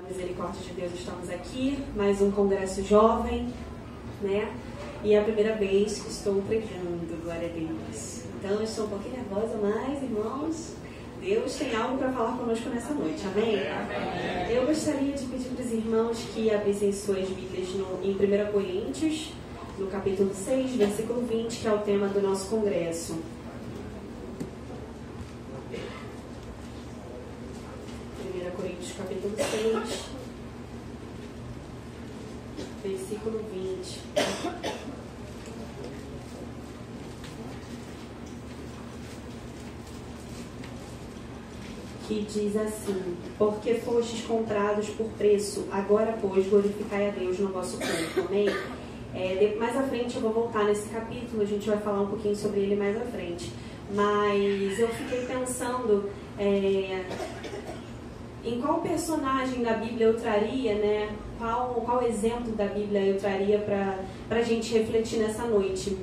misericórdia de Deus, estamos aqui, mais um congresso jovem, né? E é a primeira vez que estou pregando, glória a Deus. Então eu estou um pouquinho nervosa, mas, irmãos, Deus tem algo para falar conosco nessa noite, amém? Amém? Eu gostaria de pedir para os irmãos que abrissem suas Bíblias em 1 Coríntios, no capítulo 6, versículo 20, que é o tema do nosso congresso. 1 Coríntios, capítulo 6, versículo 20. Que diz assim: porque fostes comprados por preço, agora, pois, glorificai a Deus no vosso corpo. Amém? Mais à frente eu vou voltar nesse capítulo, a gente vai falar um pouquinho sobre ele mais à frente. Mas eu fiquei pensando em qual personagem da Bíblia eu traria, né? Qual exemplo da Bíblia eu traria para a gente refletir nessa noite.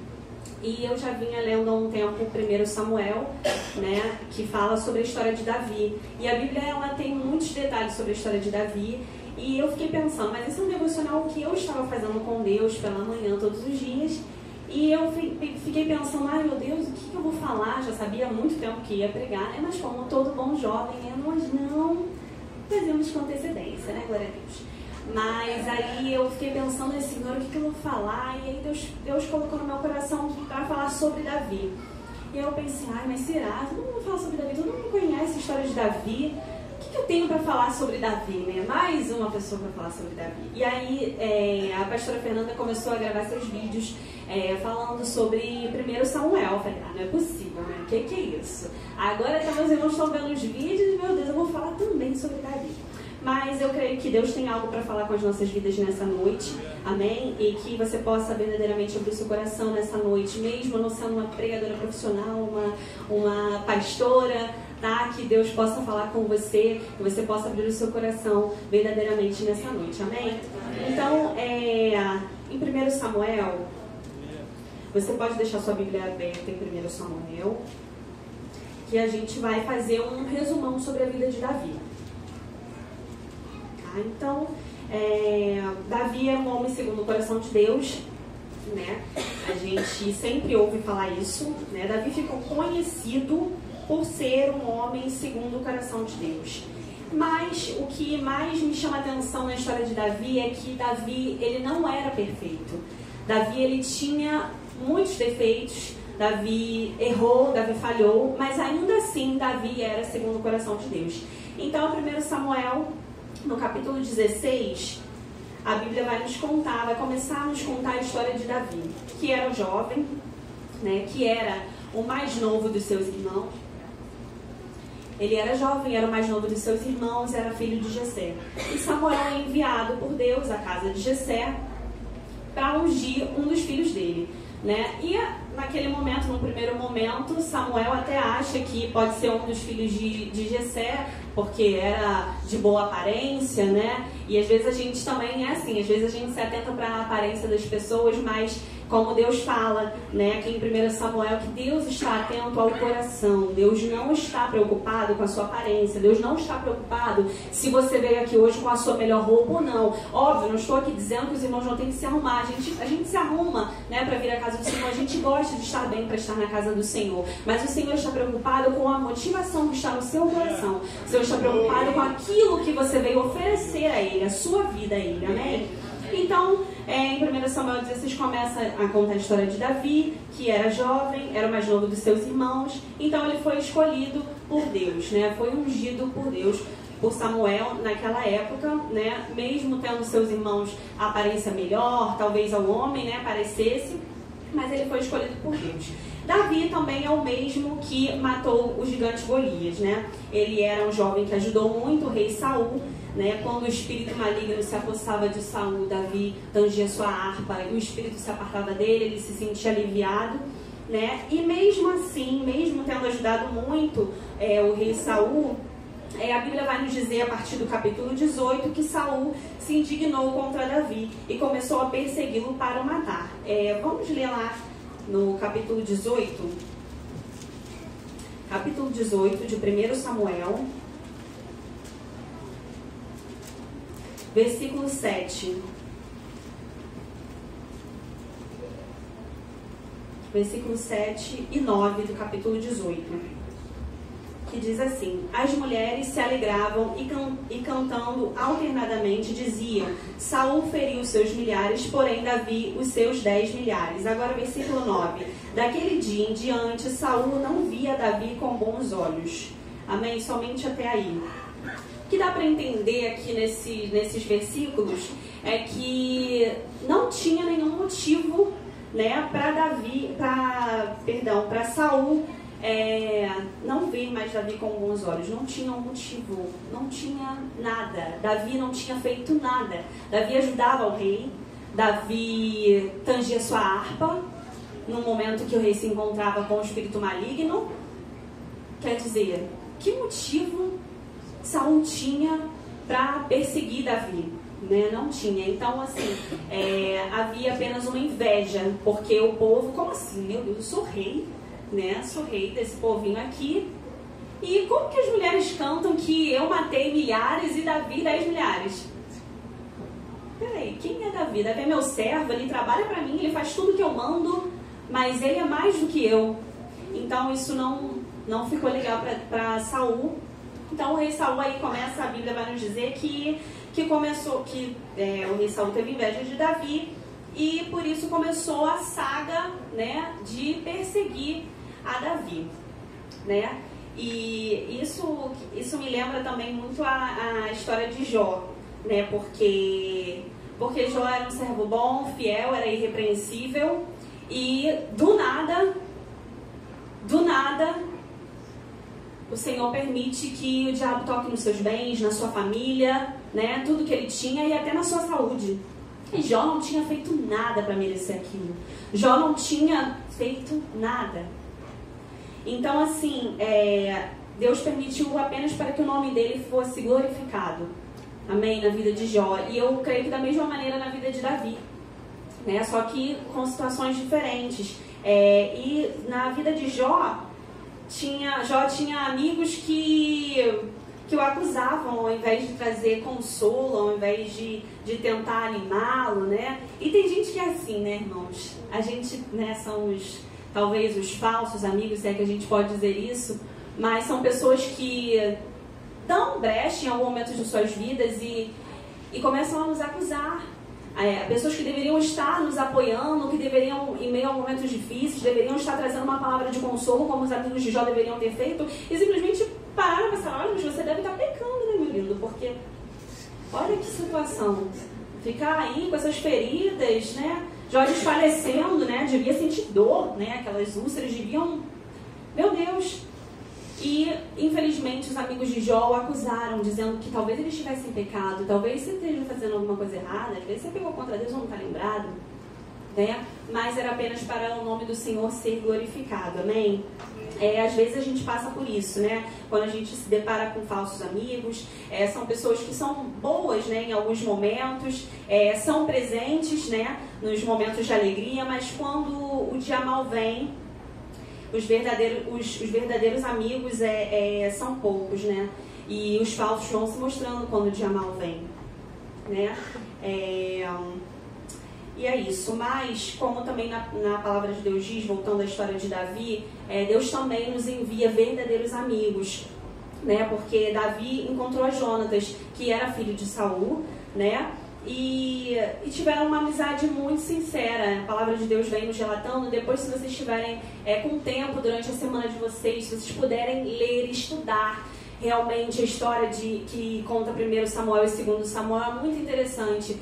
E eu já vinha lendo há um tempo o 1 Samuel, né, que fala sobre a história de Davi. E a Bíblia, ela tem muitos detalhes sobre a história de Davi. E eu fiquei pensando, mas esse é um devocional que eu estava fazendo com Deus pela manhã todos os dias. E eu fiquei pensando, ai meu Deus, o que eu vou falar? Já sabia há muito tempo que ia pregar, né? Mas como todo bom jovem, né, nós não fazemos com antecedência, né, glória a Deus. Mas aí eu fiquei pensando, Senhor, o que eu vou falar? E aí Deus colocou no meu coração para falar sobre Davi. E eu pensei, ai, mas será? Todo mundo fala sobre Davi, todo mundo conhece a história de Davi. O que eu tenho para falar sobre Davi, né? Mais uma pessoa para falar sobre Davi. E aí a pastora Fernanda começou a gravar seus vídeos falando sobre 1 Samuel. Eu falei, não é possível, né? O que é isso? Agora meus irmãos estão vendo os vídeos e, meu Deus, eu vou falar também sobre Davi. Mas eu creio que Deus tem algo para falar com as nossas vidas nessa noite, amém? E que você possa verdadeiramente abrir o seu coração nessa noite, mesmo não sendo uma pregadora profissional, uma pastora, tá? Que Deus possa falar com você, que você possa abrir o seu coração verdadeiramente nessa noite, amém? Então, em 1 Samuel, você pode deixar sua Bíblia aberta em 1 Samuel, que a gente vai fazer um resumão sobre a vida de Davi. Então, Davi é um homem segundo o coração de Deus, né? A gente sempre ouve falar isso, né? Davi ficou conhecido por ser um homem segundo o coração de Deus. Mas o que mais me chama a atenção na história de Davi é que Davi, ele não era perfeito. Davi, ele tinha muitos defeitos, Davi errou, Davi falhou, mas ainda assim Davi era segundo o coração de Deus. Então, 1 Samuel, no capítulo 16, a Bíblia vai começar a nos contar a história de Davi, que era um jovem, né, que era o mais novo dos seus irmãos. Ele era jovem, era o mais novo dos seus irmãos, era filho de Jessé. E Samuel é enviado por Deus à casa de Jessé para ungir um dos filhos dele, né? E naquele momento, no primeiro momento, Samuel até acha que pode ser um dos filhos de Jessé, porque era de boa aparência, né? E às vezes a gente também é assim, às vezes a gente se atenta para a aparência das pessoas, mas como Deus fala, né, aqui em 1 Samuel, que Deus está atento ao coração. Deus não está preocupado com a sua aparência. Deus não está preocupado se você veio aqui hoje com a sua melhor roupa ou não. Óbvio, não estou aqui dizendo que os irmãos não têm que se arrumar. A gente se arruma, né, para vir à casa do Senhor. A gente gosta de estar bem para estar na casa do Senhor. Mas o Senhor está preocupado com a motivação que está no seu coração. O Senhor está preocupado com aquilo que você veio oferecer a Ele, a sua vida a Ele. Amém? Então, em 1 Samuel 16 começa a contar a história de Davi, que era jovem, era o mais novo dos seus irmãos. Então ele foi escolhido por Deus, né? Foi ungido por Deus, por Samuel naquela época, né? Mesmo tendo seus irmãos a aparência melhor, talvez ao homem, né, parecesse, mas ele foi escolhido por Deus. Davi também é o mesmo que matou o gigante Golias, né? Ele era um jovem que ajudou muito o rei Saul, né? Quando o espírito maligno se apossava de Saul, Davi tangia sua harpa e o espírito se apartava dele, ele se sentia aliviado, né? E mesmo assim, mesmo tendo ajudado muito o rei Saul, a Bíblia vai nos dizer a partir do capítulo 18 que Saul se indignou contra Davi e começou a persegui-lo para o matar. Vamos ler lá no capítulo 18, de 1 Samuel. versículo 7. Versículos 7 e 9 do capítulo 18, que diz assim: as mulheres se alegravam e cantando alternadamente diziam: Saul feriu seus milhares, porém Davi os seus 10 milhares. Agora versículo 9. Daquele dia em diante, Saul não via Davi com bons olhos. Amém? Somente até aí. O que dá para entender aqui nesses versículos é que não tinha nenhum motivo, né, para Saul não ver mais Davi com bons olhos. Não tinha um motivo, não tinha nada. Davi não tinha feito nada. Davi ajudava o rei, Davi tangia sua harpa no momento que o rei se encontrava com o espírito maligno. Quer dizer, que motivo Saul tinha para perseguir Davi? Né? Não tinha. Então, assim, havia apenas uma inveja, porque o povo, como assim? Meu Deus, eu sou rei, né? Sou rei desse povinho aqui. E como que as mulheres cantam que eu matei milhares e Davi 10 milhares? Peraí, quem é Davi? Davi é meu servo, ele trabalha para mim, ele faz tudo que eu mando, mas ele é mais do que eu. Então, isso não ficou legal para Saul. Então, o rei Saul aí começa, a Bíblia vai nos dizer que o rei Saul teve inveja de Davi e por isso começou a saga, né, de perseguir a Davi, né? E isso me lembra também muito a história de Jó, né? Porque Jó era um servo bom, fiel, era irrepreensível e do nada o Senhor permite que o diabo toque nos seus bens, na sua família, né? Tudo que ele tinha e até na sua saúde. E Jó não tinha feito nada para merecer aquilo. Jó não tinha feito nada. Então, assim, Deus permitiu apenas para que o nome dele fosse glorificado. Amém? Na vida de Jó. E eu creio que da mesma maneira na vida de Davi. Né? Só que com situações diferentes. E na vida de Jó tinha amigos que o acusavam, ao invés de trazer consolo, ao invés de tentar animá-lo, né? E tem gente que é assim, né, irmãos? A gente, né, são talvez os falsos amigos, se é que a gente pode dizer isso, mas são pessoas que dão brecha em algum momento de suas vidas e começam a nos acusar. Pessoas que deveriam estar nos apoiando, que deveriam, em meio a momentos difíceis, deveriam estar trazendo uma palavra de consolo, como os amigos de Jó deveriam ter feito, e simplesmente pararam e pensaram: olha, mas você deve estar pecando, né, meu lindo? Porque olha que situação. Ficar aí com essas feridas, né? Jó desfalecendo, né? Devia sentir dor, né? Aquelas úlceras deviam... Meu Deus! E, infelizmente, os amigos de Jó o acusaram, dizendo que talvez ele estivesse em pecado, talvez você esteja fazendo alguma coisa errada, às vezes você pegou contra Deus e não está lembrado, né? Mas era apenas para o nome do Senhor ser glorificado, amém? Às vezes a gente passa por isso, né? Quando a gente se depara com falsos amigos, são pessoas que são boas, né, em alguns momentos, são presentes, né, nos momentos de alegria, mas quando o dia mal vem, os verdadeiros amigos são poucos, né? E os falsos vão se mostrando quando o dia mal vem, né? E é isso. Mas, como também na palavra de Deus diz, voltando à história de Davi, Deus também nos envia verdadeiros amigos, né? Porque Davi encontrou a Jonatas, que era filho de Saul, né? E tiveram uma amizade muito sincera. A palavra de Deus vem nos relatando. Depois, se vocês tiverem com tempo durante a semana de vocês, se vocês puderem ler e estudar realmente a história que conta 1 Samuel e 2 Samuel, é muito interessante.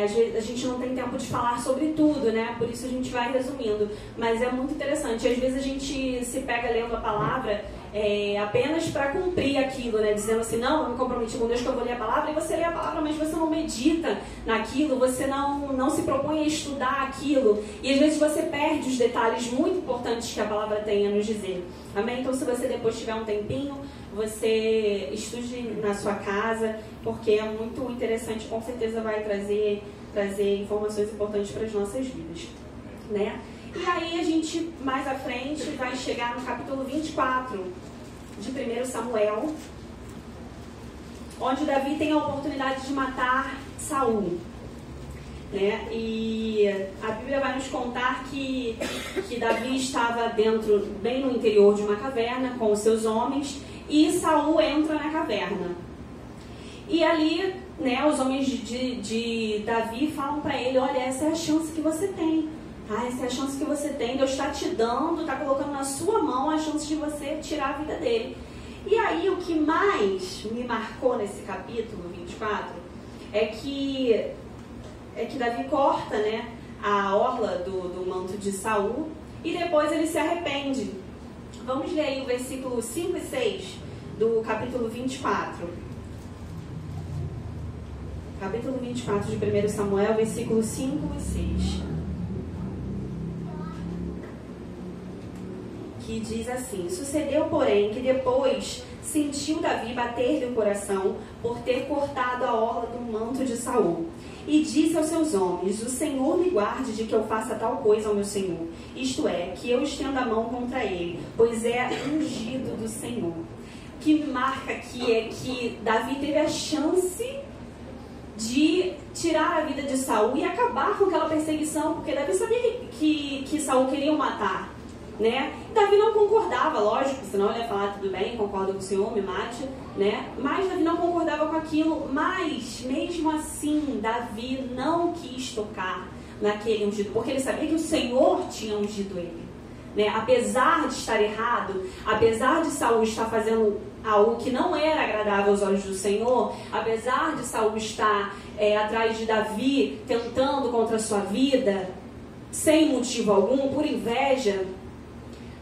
Às vezes a gente não tem tempo de falar sobre tudo, né? Por isso a gente vai resumindo. Mas é muito interessante. Às vezes a gente se pega lendo a palavra apenas para cumprir aquilo, né? Dizendo assim: não, eu me comprometi com Deus que eu vou ler a palavra. E você lê a palavra, mas você não medita naquilo, você não se propõe a estudar aquilo. E às vezes você perde os detalhes muito importantes que a palavra tem a nos dizer. Amém? Então, se você depois tiver um tempinho, você estude na sua casa, porque é muito interessante, com certeza vai trazer informações importantes para as nossas vidas, né? E aí a gente, mais à frente, vai chegar no capítulo 24 de 1 Samuel. onde Davi tem a oportunidade de matar Saul. Né? E a Bíblia vai nos contar que Davi estava dentro, bem no interior de uma caverna com os seus homens, e Saul entra na caverna. E ali, né, os homens de Davi falam para ele: olha, essa é a chance que você tem. Tá? Essa é a chance que você tem. Deus está te dando, está colocando na sua mão a chance de você tirar a vida dele. E aí o que mais me marcou nesse capítulo 24 é que Davi corta, né, a orla do manto de Saul e depois ele se arrepende. Vamos ler aí o versículo 5 e 6 do capítulo 24. Capítulo 24 de 1 Samuel, versículos 5 e 6. Que diz assim: sucedeu, porém, que depois sentiu Davi bater-lhe o coração por ter cortado a orla do manto de Saul. E disse aos seus homens: o Senhor me guarde de que eu faça tal coisa ao meu Senhor, isto é, que eu estenda a mão contra ele, pois é ungido do Senhor. O que me marca aqui é que Davi teve a chance de tirar a vida de Saul e acabar com aquela perseguição, porque Davi sabia que Saul queria o matar, né? Davi não concordava, lógico, senão ele ia falar: tudo bem, concordo com o Senhor, me mate, né? Mas Davi não concordava com aquilo. Mas mesmo assim Davi não quis tocar naquele ungido, porque ele sabia que o Senhor tinha ungido ele, né? Apesar de estar errado, apesar de Saul estar fazendo algo que não era agradável aos olhos do Senhor, apesar de Saul estar atrás de Davi, tentando contra a sua vida, sem motivo algum, por inveja,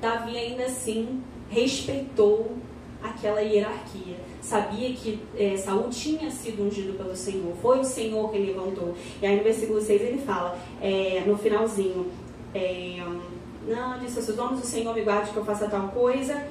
Davi ainda assim respeitou aquela hierarquia. Sabia que Saul tinha sido ungido pelo Senhor. Foi o Senhor que levantou. E aí no versículo 6 ele fala, no finalzinho, não, disse aos seus homens: o Senhor me guarde que eu faça tal coisa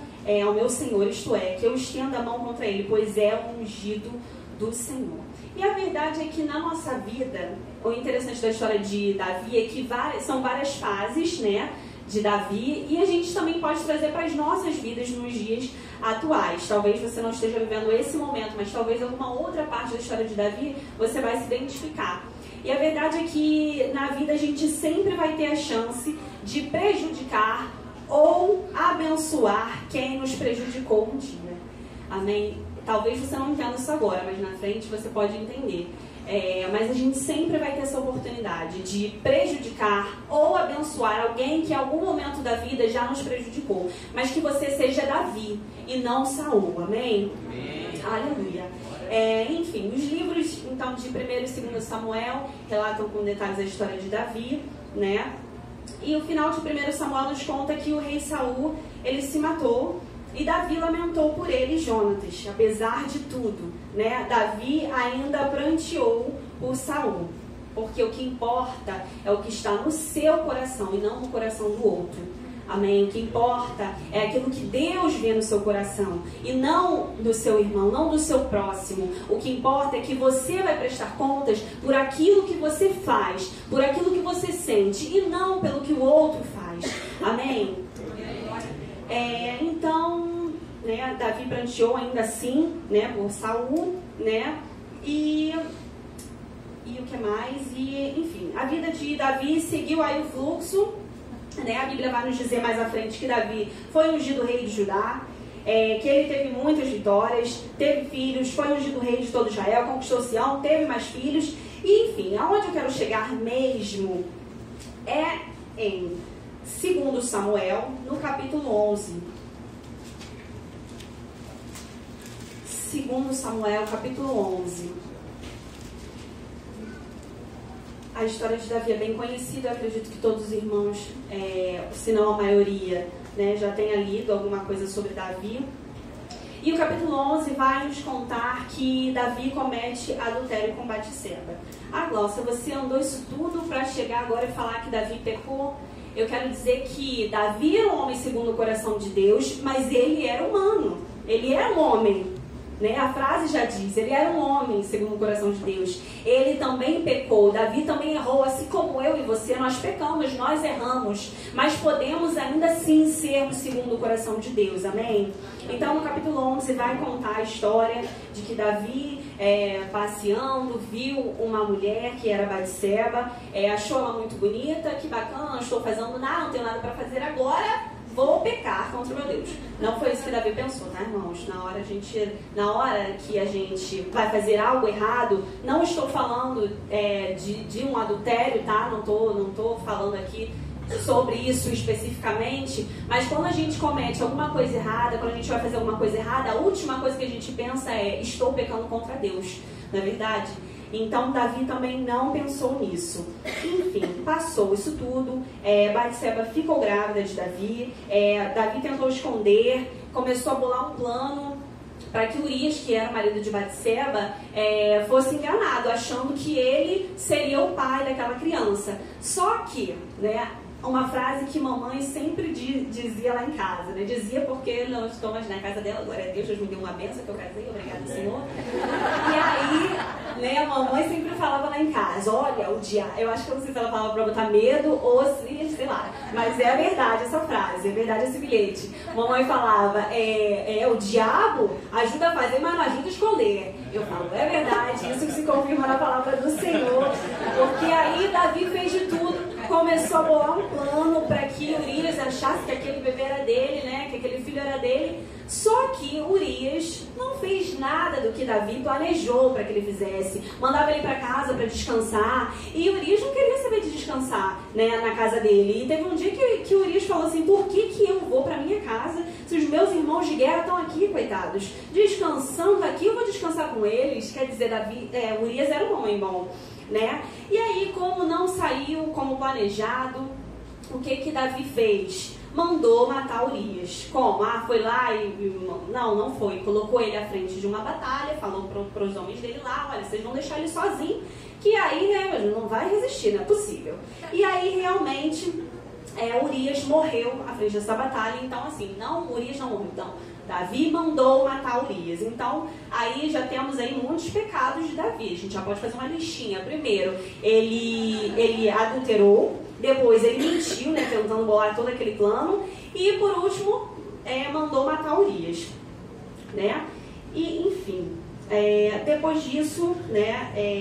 ao meu Senhor, isto é, que eu estenda a mão contra ele, pois é o ungido do Senhor. E a verdade é que na nossa vida, o interessante da história de Davi é que são várias fases, né, de Davi, e a gente também pode trazer para as nossas vidas nos dias atuais. Talvez você não esteja vivendo esse momento, mas talvez alguma outra parte da história de Davi você vai se identificar. E a verdade é que na vida a gente sempre vai ter a chance de prejudicar ou abençoar quem nos prejudicou um dia. Amém? Talvez você não entenda isso agora, mas na frente você pode entender. Mas a gente sempre vai ter essa oportunidade de prejudicar ou abençoar alguém que em algum momento da vida já nos prejudicou. Mas que você seja Davi e não Saul. Amém? Amém. Aleluia. Enfim, os livros então de 1 e 2 Samuel relatam com detalhes a história de Davi, né? E o final de 1 Samuel nos conta que o rei Saul, ele se matou. E Davi lamentou por ele, Jonatas, apesar de tudo, né? Davi ainda pranteou por Saul, porque o que importa é o que está no seu coração e não no coração do outro. Amém? O que importa é aquilo que Deus vê no seu coração e não do seu irmão, não do seu próximo. O que importa é que você vai prestar contas por aquilo que você faz, por aquilo que você sente e não pelo que o outro faz. Amém? Então, né, Davi pranteou ainda assim, né, por Saul, né, e o que mais? E, enfim, a vida de Davi seguiu aí o fluxo, né? A Bíblia vai nos dizer mais à frente que Davi foi ungido rei de Judá, que ele teve muitas vitórias, teve filhos, foi ungido rei de todo Israel, conquistou Sião, teve mais filhos, e enfim, aonde eu quero chegar mesmo é em 2 Samuel, no capítulo 11. 2 Samuel, capítulo 11. A história de Davi é bem conhecida, eu acredito que todos os irmãos, se não a maioria, né, já tenha lido alguma coisa sobre Davi. E o capítulo 11 vai nos contar que Davi comete adultério com Batseba. Glaucia, você andou isso tudo para chegar agora e falar que Davi pecou? Eu quero dizer que Davi era um homem segundo o coração de Deus, mas ele era humano. Ele era um homem, né? A frase já diz, ele era um homem segundo o coração de Deus. Ele também pecou, Davi também errou, assim como eu e você, nós pecamos, nós erramos, mas podemos ainda assim sermos segundo o coração de Deus, amém? Então no capítulo 11 vai contar a história de que Davi, passeando, viu uma mulher que era Batseba, achou ela muito bonita, que bacana, não estou fazendo nada, não tenho nada para fazer agora, vou pecar contra o meu Deus. Não foi isso que Davi pensou, tá, irmãos? Na hora que a gente vai fazer algo errado, não estou falando de um adultério, tá? Não tô falando aqui sobre isso especificamente, mas quando a gente comete alguma coisa errada, quando a gente vai fazer alguma coisa errada, a última coisa que a gente pensa é: estou pecando contra Deus, não é verdade? Então Davi também não pensou nisso. Enfim, passou isso tudo, Batseba ficou grávida de Davi, Davi tentou esconder, começou a bolar um plano para que Urias, que era o marido de Batseba, fosse enganado, achando que ele seria o pai daquela criança. Só que, uma frase que mamãe sempre dizia lá em casa, dizia porque não estou mais na casa dela, glória a Deus, Deus me deu uma benção que eu casei, obrigada, Senhor. E aí, a mamãe sempre falava lá em casa: olha, o diabo, eu acho que eu não sei se ela falava para botar medo ou se, sei lá, mas é a verdade essa frase, é verdade esse bilhete. Mamãe falava: o diabo ajuda a fazer, mas não ajuda a esconder. Eu falo: é verdade, isso que se confirma na palavra do Senhor, porque aí Davi fez de tudo, começou a bolar um plano para que Urias achasse que aquele bebê era dele, que aquele filho era dele. Só que Urias não fez nada do que Davi planejou para que ele fizesse. Mandava ele para casa para descansar. E Urias não queria saber de descansar, na casa dele. E teve um dia que Urias falou assim: por que eu vou para minha casa se os meus irmãos de guerra estão aqui, coitados? Descansando aqui, eu vou descansar com eles. Quer dizer, Urias era um homem bom, E aí, como não saiu como planejado, o que Davi fez? Mandou matar Urias. Como? Foi lá e... Não foi. Colocou ele à frente de uma batalha, falou para os homens dele lá: olha, vocês vão deixar ele sozinho, que aí, não vai resistir, não é possível. E aí, realmente, Urias morreu à frente dessa batalha. Então, assim, Urias não morreu. Então, Davi mandou matar Urias. Então, aí já temos aí muitos pecados de Davi. A gente já pode fazer uma listinha. Primeiro, ele adulterou. Depois, ele mentiu, tentando bolar todo aquele plano. E, por último, mandou matar Urias. E, enfim, depois disso,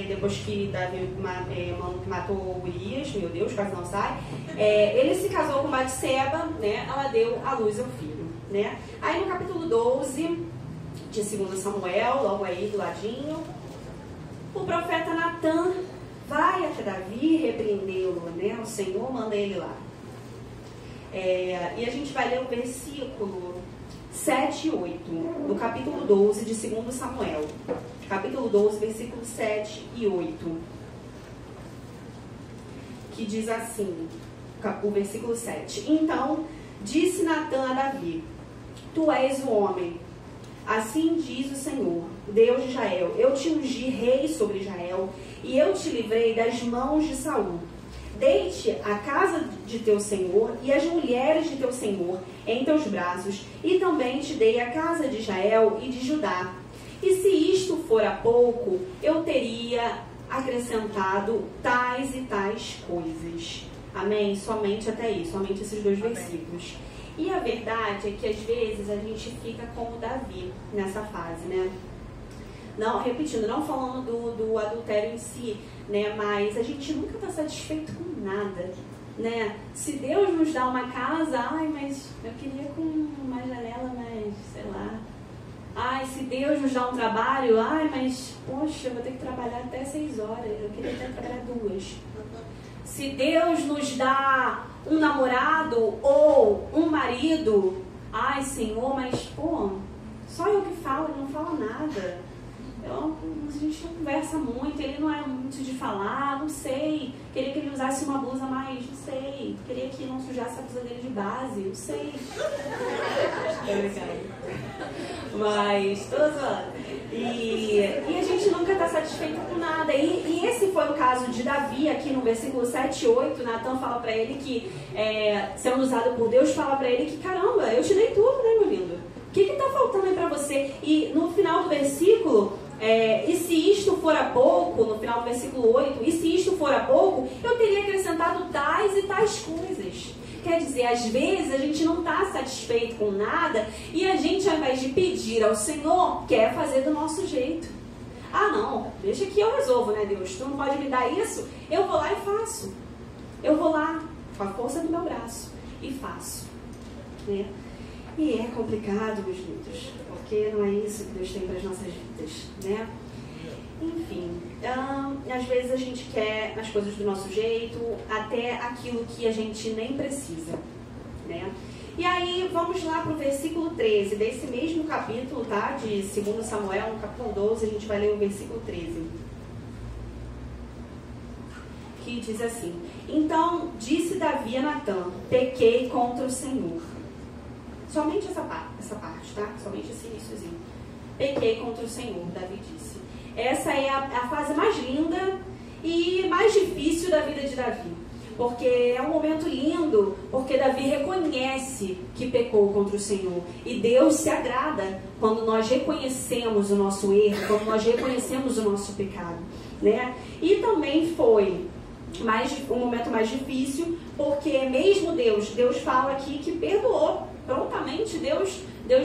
depois que Davi matou Urias, meu Deus, quase não sai, ele se casou com Batseba, ela deu à luz ao filho. Aí no capítulo 12 de 2 Samuel, logo aí do ladinho, o profeta Natan vai até Davi repreendê-lo, o Senhor manda ele lá. E a gente vai ler o versículo 7 e 8, do capítulo 12 de 2 Samuel. Capítulo 12, versículos 7 e 8. Que diz assim, o versículo 7. Então disse Natan a Davi: tu és o homem. Assim diz o Senhor, Deus de Israel: eu te ungi rei sobre Israel, e eu te livrei das mãos de Saul. Deite a casa de teu senhor e as mulheres de teu senhor em teus braços, e também te dei a casa de Israel e de Judá. E se isto fora pouco, eu teria acrescentado tais e tais coisas. Amém? Somente até isso, somente esses dois versículos. E a verdade é que às vezes a gente fica como Davi nessa fase, Não, repetindo, não falando do adultério em si, mas a gente nunca está satisfeito com nada, Se Deus nos dá uma casa, mas eu queria com uma janela, mas sei lá. Se Deus nos dá um trabalho, mas poxa, eu vou ter que trabalhar até 6 horas, eu queria até trabalhar 2. Se Deus nos dá um namorado ou um marido, Senhor, mas só eu que falo, ele não fala nada. A gente não conversa muito, ele não é muito de falar, não sei. Queria que ele usasse uma blusa mais, não sei. Queria que não sujasse a blusa dele de base, não sei. Mas, tô zoando. E a gente nunca está satisfeito com nada. E esse foi o caso de Davi, aqui no versículo 7 e 8. Natan fala para ele que, sendo usado por Deus, fala para ele que, caramba, eu te dei tudo, meu lindo? O que está faltando aí para você? E no final do versículo, E se isto fora pouco, no final do versículo 8, e se isto fora pouco, eu teria acrescentado tais e tais coisas. Quer dizer, às vezes a gente não está satisfeito com nada e a gente, ao invés de pedir ao Senhor, quer fazer do nosso jeito. Ah, não, deixa que eu resolvo, né, Deus? Tu não pode me dar isso? Eu vou lá e faço. Eu vou lá, com a força do meu braço, e faço. Né? E é complicado, meus filhos, porque não é isso que Deus tem para as nossas vidas, né? Enfim, às vezes a gente quer as coisas do nosso jeito, até aquilo que a gente nem precisa, né? E aí, vamos lá para o versículo 13, desse mesmo capítulo, tá? De 2 Samuel, no capítulo 12, a gente vai ler o versículo 13. Que diz assim: Então disse Davi a Natã, pequei contra o Senhor. Somente essa parte, tá? Somente esse iniciozinho. Pequei contra o Senhor, Davi disse. Essa é a fase mais linda e mais difícil da vida de Davi. Porque é um momento lindo, porque Davi reconhece que pecou contra o Senhor. E Deus se agrada quando nós reconhecemos o nosso erro, quando nós reconhecemos o nosso pecado, né? E também foi um momento mais difícil, porque mesmo Deus fala aqui que perdoou. Prontamente Deus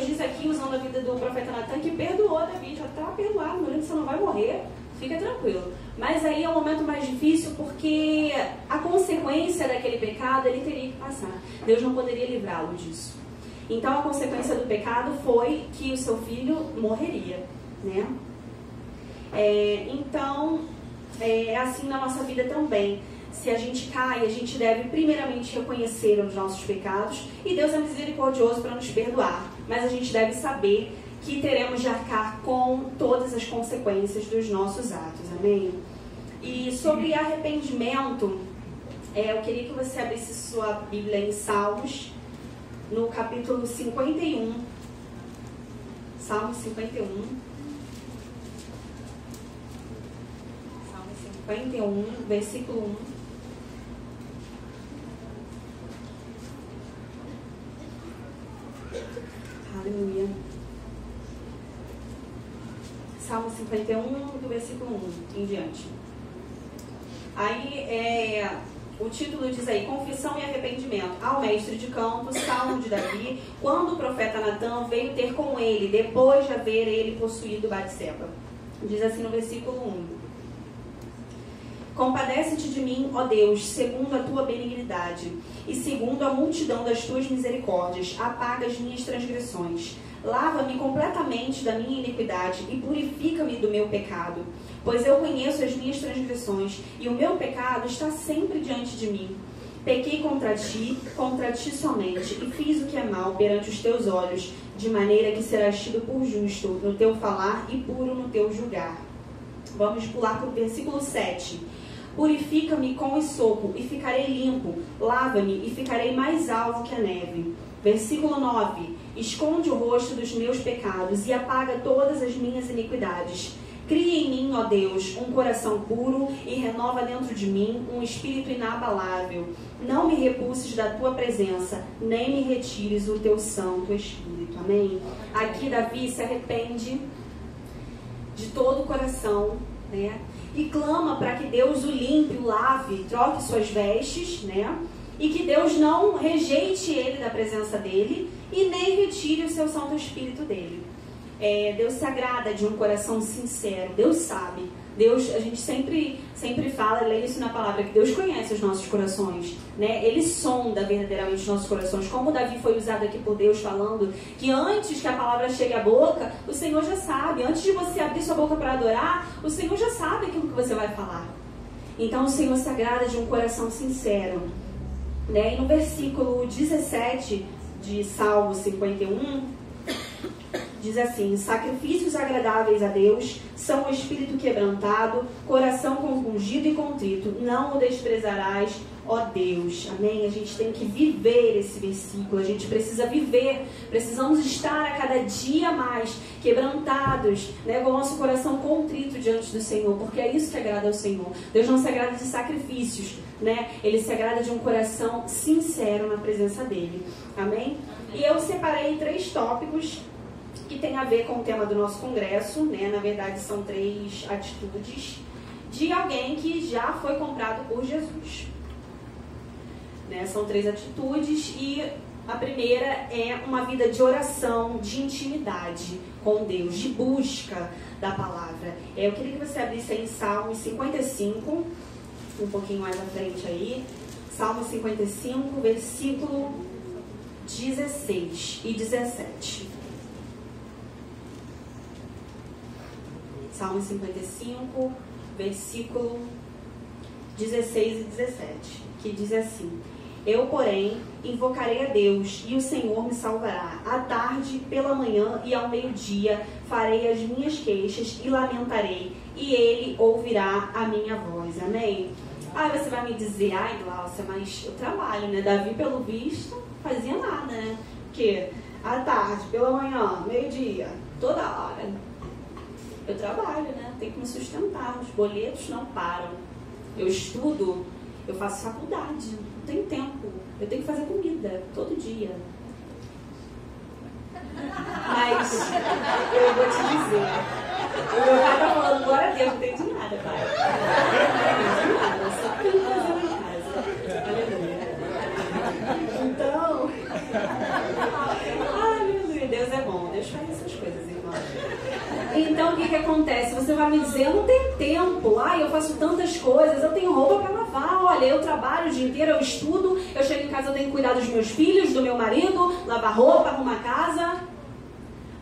diz aqui, usando a vida do profeta Natan, que perdoou Davi, já está perdoado, meu lindo, você não vai morrer, fica tranquilo. Mas aí é um momento mais difícil porque a consequência daquele pecado ele teria que passar. Deus não poderia livrá-lo disso. Então a consequência do pecado foi que o seu filho morreria, né? Então, é assim na nossa vida também. Se a gente cai, a gente deve primeiramente reconhecer os nossos pecados e Deus é misericordioso para nos perdoar. Mas a gente deve saber que teremos de arcar com todas as consequências dos nossos atos, amém? E sobre arrependimento, eu queria que você abrisse sua Bíblia em Salmos, no capítulo 51. Salmo 51. Salmo 51, versículo 1. Aleluia. Salmo 51, do versículo 1 em diante. Aí, o título diz aí, confissão e arrependimento. Ao mestre de campo, Salmo de Davi, quando o profeta Natã veio ter com ele, depois de haver ele possuído Batseba. Diz assim no versículo 1. Compadece-te de mim, ó Deus, segundo a tua benignidade, e segundo a multidão das tuas misericórdias, apaga as minhas transgressões. Lava-me completamente da minha iniquidade e purifica-me do meu pecado. Pois eu conheço as minhas transgressões, e o meu pecado está sempre diante de mim. Pequei contra ti somente, e fiz o que é mal perante os teus olhos, de maneira que serás tido por justo no teu falar e puro no teu julgar. Vamos pular para o versículo 7. Purifica-me com esopo e ficarei limpo. Lava-me e ficarei mais alvo que a neve. Versículo 9. Esconde o rosto dos meus pecados e apaga todas as minhas iniquidades. Cria em mim, ó Deus, um coração puro e renova dentro de mim um espírito inabalável. Não me repulses da tua presença, nem me retires o teu santo espírito. Amém? Aqui Davi se arrepende de todo o coração, né? E clama para que Deus o limpe, o lave, troque suas vestes, né? E que Deus não rejeite ele da presença dele e nem retire o seu Santo Espírito dele. Deus se agrada de um coração sincero, Deus sabe. Deus, a gente sempre fala, lê isso na palavra, que Deus conhece os nossos corações, né? Ele sonda verdadeiramente os nossos corações. Como Davi foi usado aqui por Deus falando que antes que a palavra chegue à boca, o Senhor já sabe. Antes de você abrir sua boca para adorar, o Senhor já sabe aquilo que você vai falar. Então o Senhor se agrada de um coração sincero, né? E no versículo 17 de Salmo 51, diz assim: sacrifícios agradáveis a Deus são o espírito quebrantado, coração compungido e contrito, não o desprezarás, ó Deus. Amém? A gente tem que viver esse versículo, a gente precisa viver, precisamos estar a cada dia mais quebrantados, né, com o nosso coração contrito diante do Senhor, porque é isso que agrada ao Senhor. Deus não se agrada de sacrifícios, né? Ele se agrada de um coração sincero na presença dele. Amém? E eu separei 3 tópicos que tem a ver com o tema do nosso congresso, né? Na verdade, são 3 atitudes de alguém que já foi comprado por Jesus. Né? São 3 atitudes e a primeira é uma vida de oração, de intimidade com Deus, de busca da palavra. Eu queria que você abrisse aí em Salmos 55, um pouquinho mais à frente aí. Salmo 55, versículo 16 e 17. Salmo 55, versículo 16 e 17, que diz assim: Eu, porém, invocarei a Deus, e o Senhor me salvará. À tarde, pela manhã e ao meio-dia farei as minhas queixas e lamentarei, e Ele ouvirá a minha voz. Amém? Você vai me dizer, Glaucia, mas eu trabalho, né? Davi, pelo visto, fazia nada, né? Porque à tarde, pela manhã, meio-dia, toda hora. Eu trabalho, né? Tenho que me sustentar, os boletos não param. Eu estudo, eu faço faculdade, não tenho tempo. Eu tenho que fazer comida todo dia. Mas eu vou te dizer, o meu pai tá falando, glória a Deus, não entendi nada, pai. Não entendi nada, só tenho que fazer lá em casa. Aleluia. Então, aleluia, Deus é bom, Deus faz essas coisas, irmão. Então, o que acontece? Você vai me dizer, eu não tenho tempo, eu faço tantas coisas, eu tenho roupa para lavar, olha, eu trabalho o dia inteiro, eu estudo, eu chego em casa, eu tenho que cuidar dos meus filhos, do meu marido, lavar roupa, arrumar casa.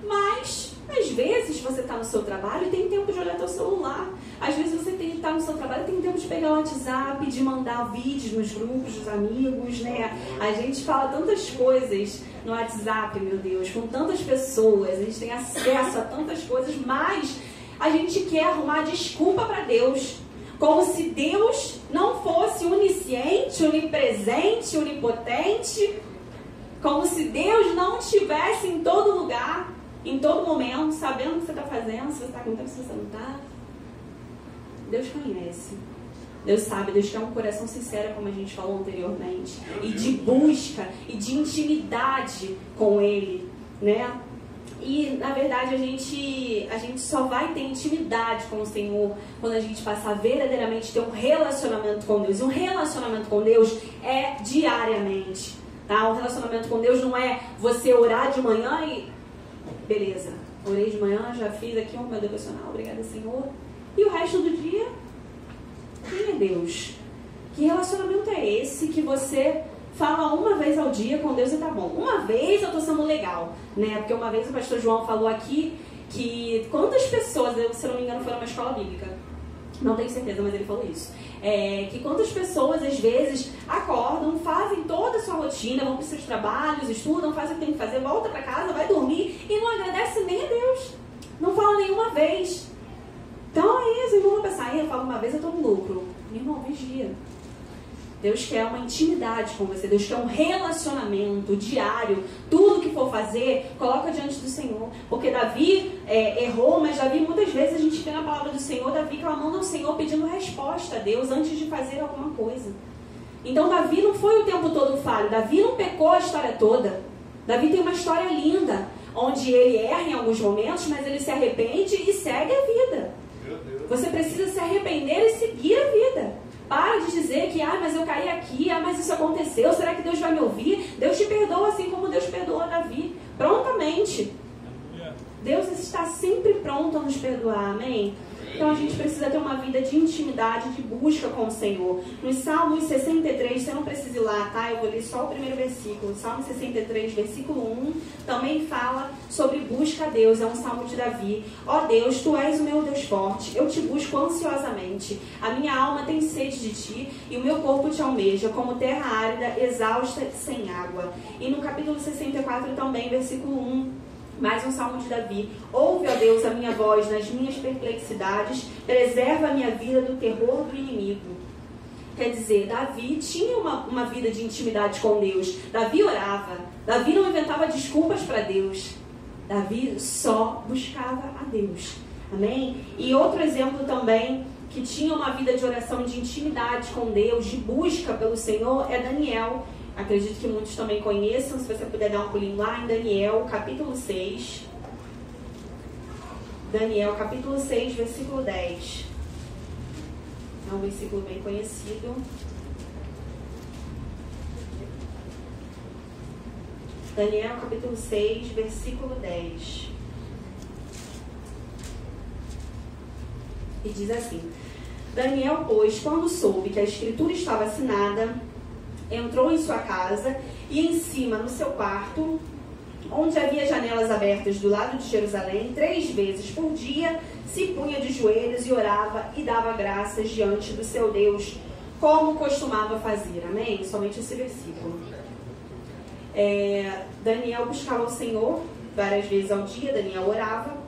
Mas, às vezes, você está no seu trabalho e tem tempo de olhar teu celular. Às vezes você está no seu trabalho e tem tempo de pegar o WhatsApp, de mandar vídeos nos grupos dos amigos, né? A gente fala tantas coisas no WhatsApp, meu Deus, com tantas pessoas, a gente tem acesso a tantas coisas, mas a gente quer arrumar desculpa para Deus, como se Deus não fosse onisciente, onipresente, onipotente, como se Deus não estivesse em todo lugar, em todo momento, sabendo o que você está fazendo, se você está com tempo, se você não está. Deus conhece. Deus sabe, Deus quer um coração sincero, como a gente falou anteriormente, e de busca e de intimidade com Ele, né? E, na verdade, a gente só vai ter intimidade com o Senhor quando a gente passar a verdadeiramente ter um relacionamento com Deus. E um relacionamento com Deus é diariamente, tá? Um relacionamento com Deus não é você orar de manhã e... beleza, orei de manhã, já fiz aqui um meu devocional, obrigada, Senhor. E o resto do dia... quem é Deus? Que relacionamento é esse que você fala uma vez ao dia com Deus e tá bom? Uma vez eu tô sendo legal, né? Porque uma vez o pastor João falou aqui que quantas pessoas, se não me engano foi numa escola bíblica, não tenho certeza, mas ele falou isso, que quantas pessoas às vezes acordam, fazem toda a sua rotina, vão para os seus trabalhos, estudam, fazem o que tem que fazer, volta para casa, vai dormir e não agradece nem a Deus, não fala nenhuma vez. Então é isso, irmão, vai pensar, eu falo uma vez, eu estou no lucro. Irmão, vigia. Deus quer uma intimidade com você, Deus quer um relacionamento diário. Tudo que for fazer, coloca diante do Senhor. Porque Davi errou, mas Davi, muitas vezes a gente tem na palavra do Senhor, Davi clamando ao Senhor, pedindo resposta a Deus antes de fazer alguma coisa. Então Davi não foi o tempo todo falho, Davi não pecou a história toda. Davi tem uma história linda, onde ele erra em alguns momentos, mas ele se arrepende e segue a vida. Você precisa se arrepender e seguir a vida. Para de dizer que, mas eu caí aqui, mas isso aconteceu, será que Deus vai me ouvir? Deus te perdoa assim como Deus perdoou a Davi, prontamente. Deus está sempre pronto a nos perdoar, amém? Então a gente precisa ter uma vida de intimidade, de busca com o Senhor. No Salmo 63, você não precisa ir lá, tá? Eu vou ler só o primeiro versículo. Salmo 63, versículo 1, também fala sobre busca a Deus. É um salmo de Davi. Ó Deus, Tu és o meu Deus forte. Eu te busco ansiosamente. A minha alma tem sede de Ti e o meu corpo Te almeja, como terra árida, exausta, sem água. E no capítulo 64 também, versículo 1, mais um salmo de Davi. Ouve, ó Deus, a minha voz nas minhas perplexidades, preserva a minha vida do terror do inimigo. Quer dizer, Davi tinha uma vida de intimidade com Deus. Davi orava. Davi não inventava desculpas para Deus. Davi só buscava a Deus. Amém? E outro exemplo também, que tinha uma vida de oração, de intimidade com Deus, de busca pelo Senhor, é Daniel. Acredito que muitos também conheçam, se você puder dar um pulinho lá em Daniel, capítulo 6. Daniel, capítulo 6, versículo 10. É um versículo bem conhecido. Daniel, capítulo 6, versículo 10. E diz assim: Daniel, pois, quando soube que a escritura estava assinada, entrou em sua casa e em cima, no seu quarto, onde havia janelas abertas do lado de Jerusalém, 3 vezes por dia, se punha de joelhos e orava e dava graças diante do seu Deus, como costumava fazer. Amém? Somente esse versículo. Daniel buscava o Senhor várias vezes ao dia, Daniel orava.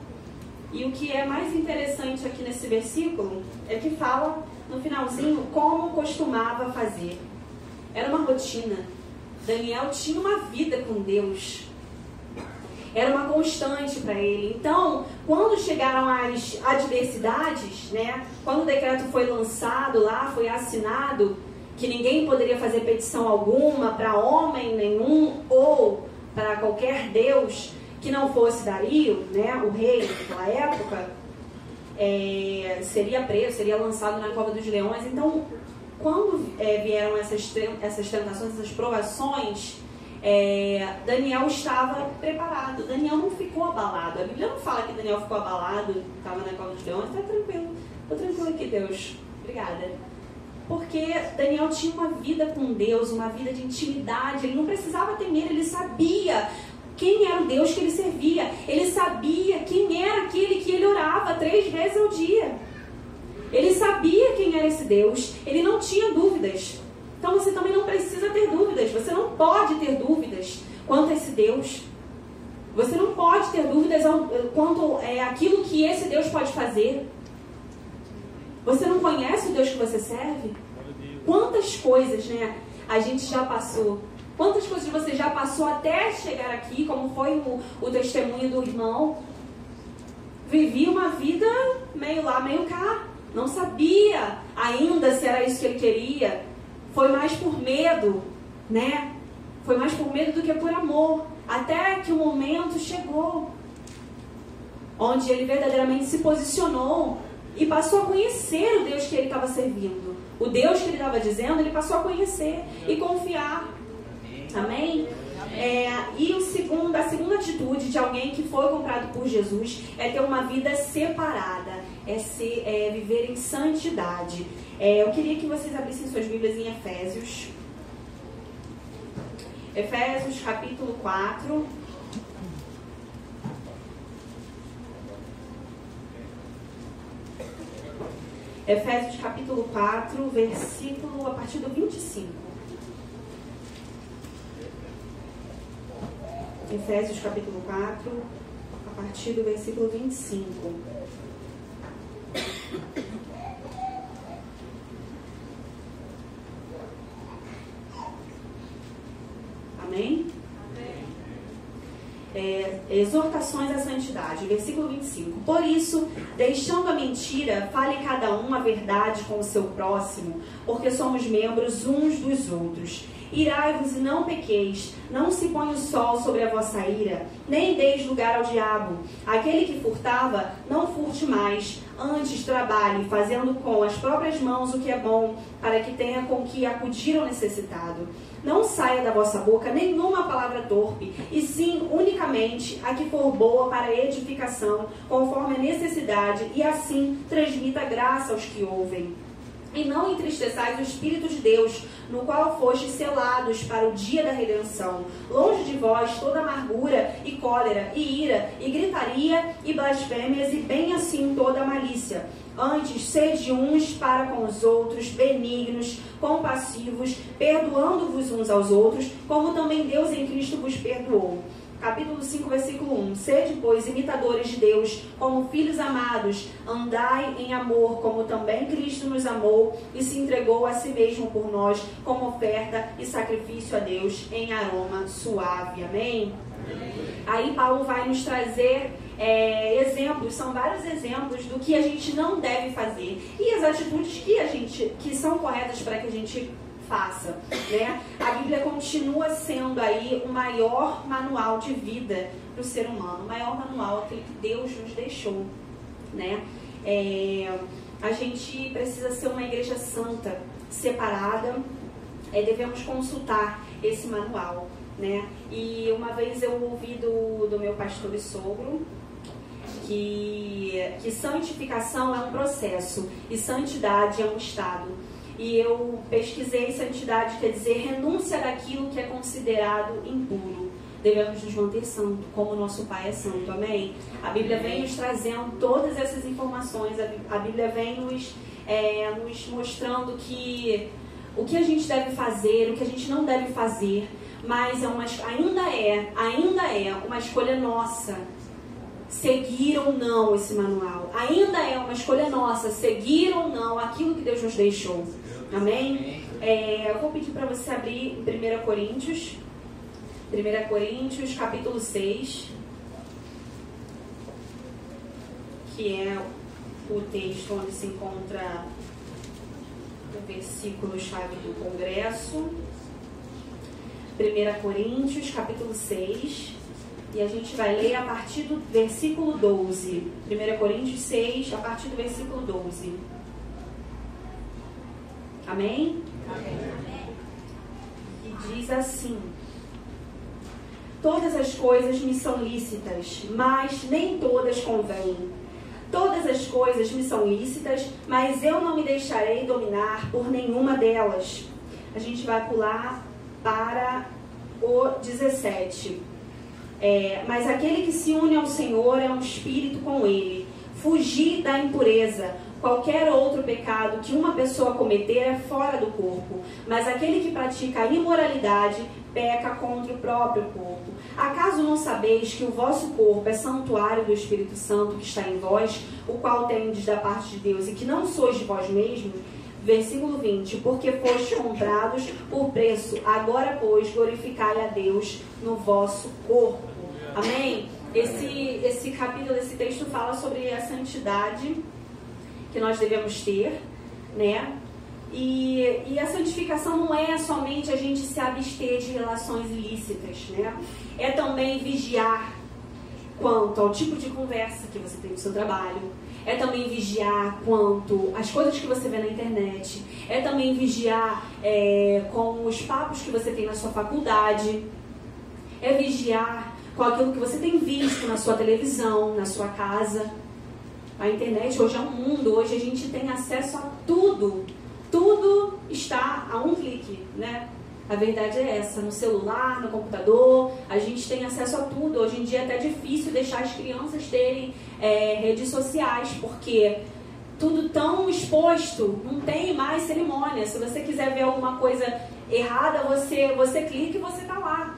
E o que é mais interessante aqui nesse versículo é que fala no finalzinho como costumava fazer. Era uma rotina. Daniel tinha uma vida com Deus. Era uma constante para ele. Então, quando chegaram as adversidades, né, quando o decreto foi lançado lá, foi assinado, que ninguém poderia fazer petição alguma para homem nenhum ou para qualquer Deus que não fosse Dario, né, o rei daquela época, seria preso, seria lançado na cova dos leões. Então, quando vieram essas tentações, essas provações, Daniel estava preparado. Daniel não ficou abalado. A Bíblia não fala que Daniel ficou abalado, estava na cova dos leões. Está tranquilo, estou tranquilo aqui, Deus. Obrigada. Porque Daniel tinha uma vida com Deus, uma vida de intimidade. Ele não precisava temer, ele sabia quem era o Deus que ele servia. Ele sabia quem era aquele que ele orava 3 vezes ao dia. Ele sabia quem era esse Deus. Ele não tinha dúvidas. Então você também não precisa ter dúvidas. Você não pode ter dúvidas quanto a esse Deus. Você não pode ter dúvidas quanto aquilo que esse Deus pode fazer. Você não conhece o Deus que você serve? Quantas coisas, né, a gente já passou. Quantas coisas você já passou até chegar aqui, como foi o testemunho do irmão. Vivia uma vida meio lá, meio cá. Não sabia ainda se era isso que ele queria. Foi mais por medo, né? Foi mais por medo do que por amor. Até que o momento chegou, onde ele verdadeiramente se posicionou e passou a conhecer o Deus que ele estava servindo. O Deus que ele estava dizendo, ele passou a conhecer e confiar. Amém? E a segunda atitude de alguém que foi comprado por Jesus é ter uma vida separada, é viver em santidade. Eu queria que vocês abrissem suas Bíblias em Efésios. Efésios capítulo 4. Efésios capítulo 4, versículo a partir do 25. Efésios capítulo 4, a partir do versículo 25. Amém? Exortações à santidade, versículo 25. Por isso, deixando a mentira, fale cada um a verdade com o seu próximo, porque somos membros uns dos outros. Irai-vos e não pequeis, não se põe o sol sobre a vossa ira, nem deis lugar ao diabo. Aquele que furtava, não furte mais, antes trabalhe, fazendo com as próprias mãos o que é bom, para que tenha com que acudir ao necessitado. Não saia da vossa boca nenhuma palavra torpe, e sim unicamente a que for boa para edificação, conforme a necessidade, e assim transmita graça aos que ouvem. E não entristeçais o Espírito de Deus, no qual fostes selados para o dia da redenção. Longe de vós toda amargura e cólera e ira e gritaria e blasfêmias e bem assim toda malícia. Antes, sede uns para com os outros, benignos, compassivos, perdoando-vos uns aos outros, como também Deus em Cristo vos perdoou. Capítulo 5, versículo 1. Sede, pois, imitadores de Deus, como filhos amados, andai em amor, como também Cristo nos amou e se entregou a si mesmo por nós, como oferta e sacrifício a Deus em aroma suave. Amém? Aí Paulo vai nos trazer exemplos, são vários exemplos do que a gente não deve fazer e as atitudes que são corretas para que a gente faça, né? A Bíblia continua sendo aí o maior manual de vida para o ser humano, o maior manual que Deus nos deixou, né? A gente precisa ser uma igreja santa, separada, devemos consultar esse manual, né? E uma vez eu ouvi do meu pastor e sogro que santificação é um processo e santidade é um estado. E eu pesquisei, santidade quer dizer renúncia daquilo que é considerado impuro. Devemos nos manter santo, como nosso Pai é santo, amém? A Bíblia vem nos trazendo todas essas informações, a Bíblia vem nos mostrando que o que a gente deve fazer, o que a gente não deve fazer, mas ainda é uma escolha nossa seguir ou não esse manual. Ainda é uma escolha nossa seguir ou não aquilo que Deus nos deixou. Amém? Eu vou pedir para você abrir em 1 Coríntios, capítulo 6, que é o texto onde se encontra o versículo-chave do Congresso. 1 Coríntios, capítulo 6, e a gente vai ler a partir do versículo 12. 1 Coríntios 6, a partir do versículo 12. Amém? Amém. E diz assim: todas as coisas me são lícitas, mas nem todas convêm. Todas as coisas me são lícitas, mas eu não me deixarei dominar por nenhuma delas. A gente vai pular para o 17. Mas aquele que se une ao Senhor é um espírito com ele. Fugir da impureza. Qualquer outro pecado que uma pessoa cometer é fora do corpo, mas aquele que pratica a imoralidade peca contra o próprio corpo. Acaso não sabeis que o vosso corpo é santuário do Espírito Santo que está em vós, o qual tendes da parte de Deus, e que não sois de vós mesmos? Versículo 20, porque fostes comprados por preço, agora pois glorificai a Deus no vosso corpo. Amém? Esse capítulo, esse texto fala sobre a santidade que nós devemos ter, né? E a santificação não é somente a gente se abster de relações ilícitas, né? É também vigiar quanto ao tipo de conversa que você tem no seu trabalho. É também vigiar quanto às coisas que você vê na internet. É também vigiar com os papos que você tem na sua faculdade. É vigiar com aquilo que você tem visto na sua televisão, na sua casa. A internet hoje é um mundo, hoje a gente tem acesso a tudo. Tudo está a um clique, né? A verdade é essa, no celular, no computador, a gente tem acesso a tudo. Hoje em dia é até difícil deixar as crianças terem redes sociais, porque tudo tão exposto, não tem mais cerimônia. Se você quiser ver alguma coisa errada, você clica e você está lá.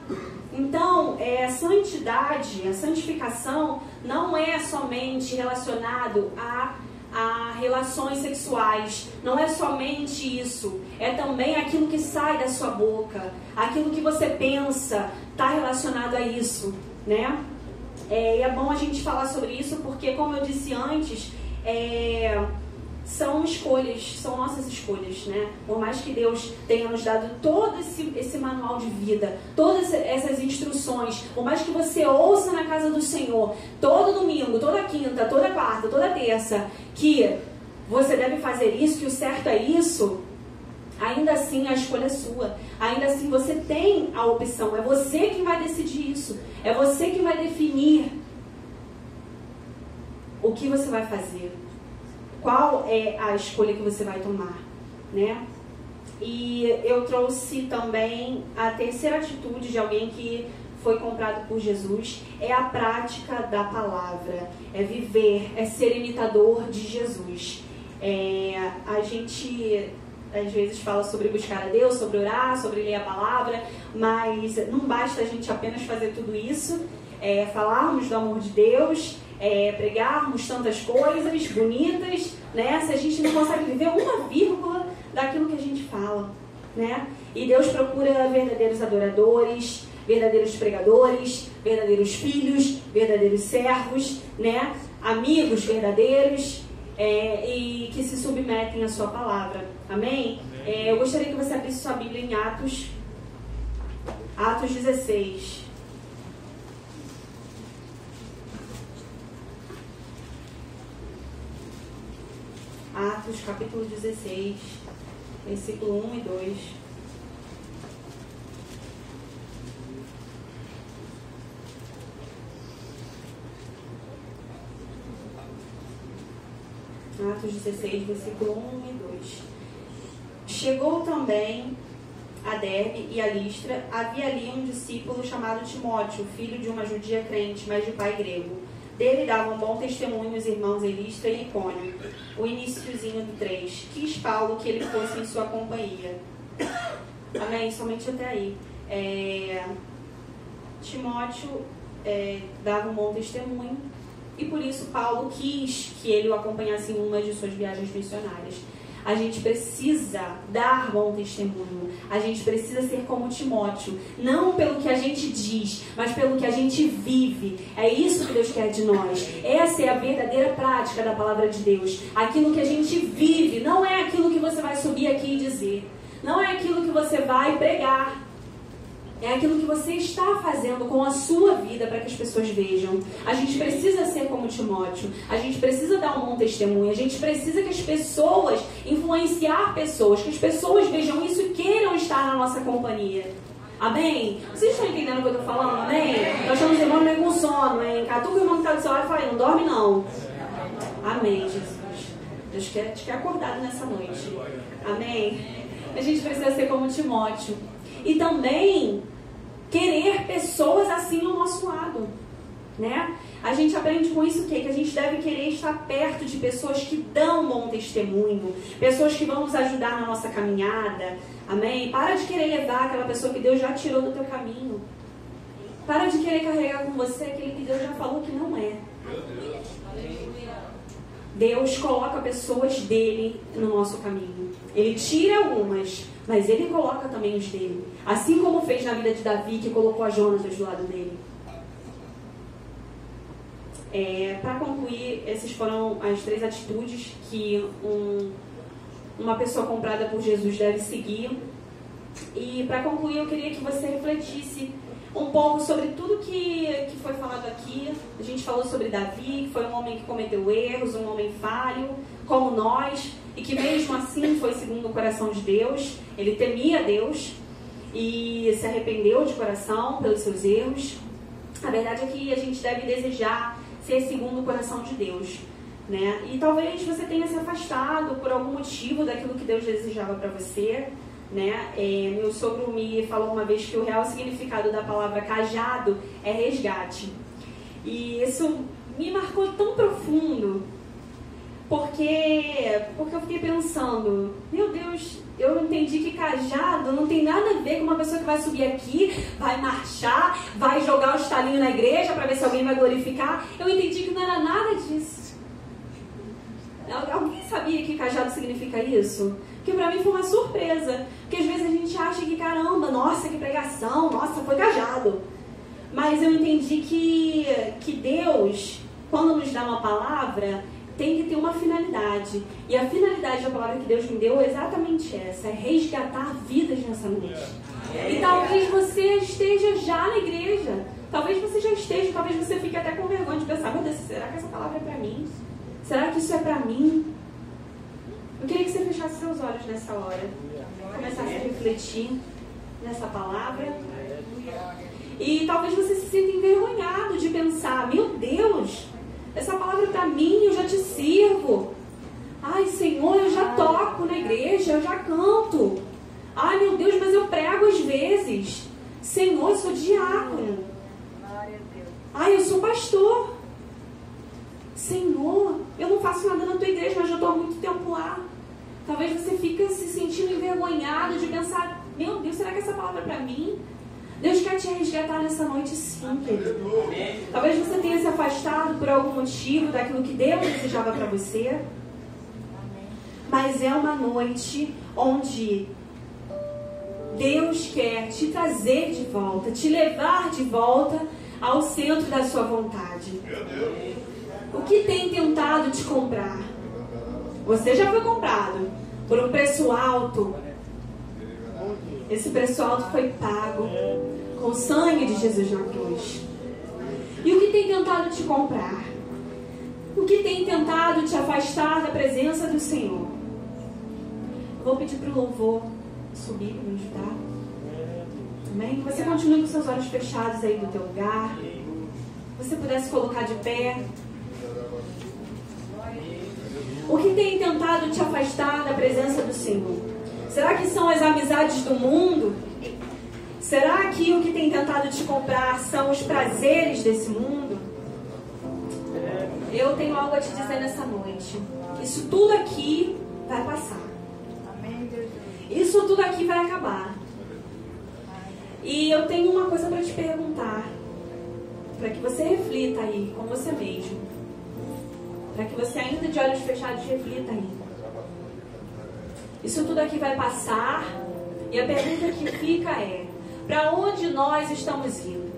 Então, a santidade, a santificação não é somente relacionado a relações sexuais, não é somente isso, é também aquilo que sai da sua boca, aquilo que você pensa está relacionado a isso, né? E é bom a gente falar sobre isso porque, como eu disse antes, são escolhas, são nossas escolhas, né? Por mais que Deus tenha nos dado todo esse manual de vida, todas essas instruções, por mais que você ouça na casa do Senhor, todo domingo, toda quinta, toda quarta, toda terça, que você deve fazer isso, que o certo é isso, ainda assim a escolha é sua, ainda assim você tem a opção, é você quem vai decidir isso, é você quem vai definir o que você vai fazer. Qual é a escolha que você vai tomar, né? E eu trouxe também a terceira atitude de alguém que foi comprado por Jesus, é a prática da palavra, é viver, é ser imitador de Jesus. A gente às vezes fala sobre buscar a Deus, sobre orar, sobre ler a palavra, mas não basta a gente apenas fazer tudo isso, falarmos do amor de Deus, pregarmos tantas coisas bonitas, né? Se a gente não consegue viver uma vírgula daquilo que a gente fala, né? E Deus procura verdadeiros adoradores, verdadeiros pregadores, verdadeiros filhos, verdadeiros servos, né? Amigos verdadeiros, e que se submetem à sua palavra. Amém? Eu gostaria que você abrisse sua Bíblia em Atos 16. Atos, capítulo 16, versículo 1 e 2. Atos 16, versículo 1 e 2. Chegou também a Derbe e a Listra. Havia ali um discípulo chamado Timóteo, filho de uma judia crente, mas de pai grego. Dele davam bom testemunho os irmãos em Listra e Icônio. O iniciozinho do 3. Quis Paulo que ele fosse em sua companhia. Amém? Somente até aí. Timóteo dava um bom testemunho. E por isso Paulo quis que ele o acompanhasse em uma de suas viagens missionárias. A gente precisa dar bom testemunho. A gente precisa ser como Timóteo. Não pelo que a gente diz, mas pelo que a gente vive. É isso que Deus quer de nós. Essa é a verdadeira prática da palavra de Deus. Aquilo que a gente vive. Não é aquilo que você vai subir aqui e dizer. Não é aquilo que você vai pregar. É aquilo que você está fazendo com a sua vida para que as pessoas vejam. A gente precisa ser como Timóteo. A gente precisa dar um bom testemunho. A gente precisa que as pessoas, influenciar pessoas, que as pessoas vejam isso e queiram estar na nossa companhia. Amém? Vocês estão entendendo o que eu estou falando? Amém? Nós estamos irmãos meio com sono, hein? Catuca o irmão que está do seu lado e fala, não dorme não. Amém, Jesus. Deus quer te quer acordado nessa noite. Amém? A gente precisa ser como Timóteo. E também querer pessoas assim ao nosso lado, né? A gente aprende com isso o quê? Que a gente deve querer estar perto de pessoas que dão bom testemunho, pessoas que vão nos ajudar na nossa caminhada, amém? Para de querer levar aquela pessoa que Deus já tirou do teu caminho. Para de querer carregar com você aquele que Deus já falou que não é. Deus coloca pessoas dele no nosso caminho. Ele tira algumas, mas ele coloca também os dele. Assim como fez na vida de Davi, que colocou a Jonatas do lado dele. Para concluir, essas foram as 3 atitudes que uma pessoa comprada por Jesus deve seguir. E para concluir, eu queria que você refletisse um pouco sobre tudo que foi falado aqui. A gente falou sobre Davi, que foi um homem que cometeu erros, um homem falho, como nós, e que mesmo assim foi segundo o coração de Deus. Ele temia Deus e se arrependeu de coração pelos seus erros. A verdade é que a gente deve desejar ser segundo o coração de Deus, né? E talvez você tenha se afastado por algum motivo daquilo que Deus desejava para você, né? Meu sogro me falou uma vez que o real significado da palavra cajado é resgate. E isso me marcou tão profundo, porque eu fiquei pensando, meu Deus, eu entendi que cajado não tem nada a ver com uma pessoa que vai subir aqui, vai marchar, vai jogar o estalinho na igreja para ver se alguém vai glorificar. Eu entendi que não era nada disso. Alguém sabia que cajado significa isso? Porque pra mim foi uma surpresa. Porque às vezes a gente acha que, caramba, nossa, que pregação, nossa, foi cajado. Mas eu entendi que Deus, quando nos dá uma palavra, tem que ter uma finalidade. E a finalidade da palavra que Deus me deu é exatamente essa, é resgatar vidas nessa noite. E talvez você esteja já na igreja. Talvez você já esteja, talvez você fique até com vergonha de pensar, meu Deus, será que essa palavra é pra mim? Será que isso é pra mim? Eu queria que você fechasse seus olhos nessa hora, começasse a refletir nessa palavra. E talvez você se sinta envergonhado de pensar, meu Deus, essa palavra é pra mim, eu já te sirvo. Ai, Senhor, eu já toco na igreja, eu já canto. Ai, meu Deus, mas eu prego às vezes. Senhor, eu sou diácono. Ai, eu sou pastor. Senhor, eu não faço nada na tua igreja, mas já estou há muito tempo lá. Talvez você fique se sentindo envergonhado de pensar, meu Deus, será que essa palavra é para mim? Deus quer te resgatar nessa noite, sim, querido. Talvez você tenha se afastado por algum motivo daquilo que Deus desejava para você. Mas é uma noite onde Deus quer te trazer de volta, te levar de volta ao centro da sua vontade. O que tem tentado te comprar? Você já foi comprado por um preço alto. Esse preço alto foi pago com o sangue de Jesus na cruz. E o que tem tentado te comprar? O que tem tentado te afastar da presença do Senhor? Vou pedir para o louvor subir e me ajudar. Amém? Você continue com seus olhos fechados aí no teu lugar. Você pudesse colocar de pé. O que tem tentado te afastar da presença do Senhor? Será que são as amizades do mundo? Será que o que tem tentado te comprar são os prazeres desse mundo? Eu tenho algo a te dizer nessa noite. Isso tudo aqui vai passar. Isso tudo aqui vai acabar. E eu tenho uma coisa para te perguntar, para que você reflita aí com você mesmo, para que você ainda de olhos fechados reflita aí. Isso tudo aqui vai passar, e a pergunta que fica é: para onde nós estamos indo?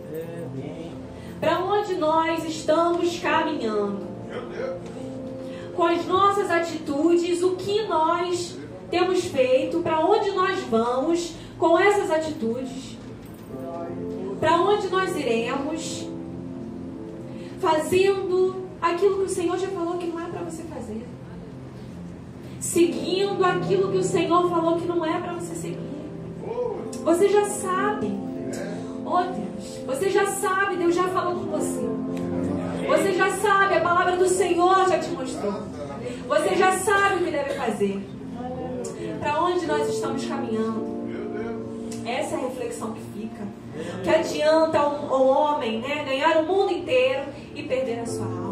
Para onde nós estamos caminhando? Com as nossas atitudes, o que nós temos feito? Para onde nós vamos com essas atitudes? Para onde nós iremos? Fazendo aquilo que o Senhor já falou que não é para você fazer. Seguindo aquilo que o Senhor falou que não é para você seguir. Você já sabe. Oh Deus, você já sabe, Deus já falou com você. Você já sabe, a palavra do Senhor já te mostrou. Você já sabe o que deve fazer. Para onde nós estamos caminhando? Essa é a reflexão que fica. Que adianta um homem, né, ganhar o mundo inteiro e perder a sua alma?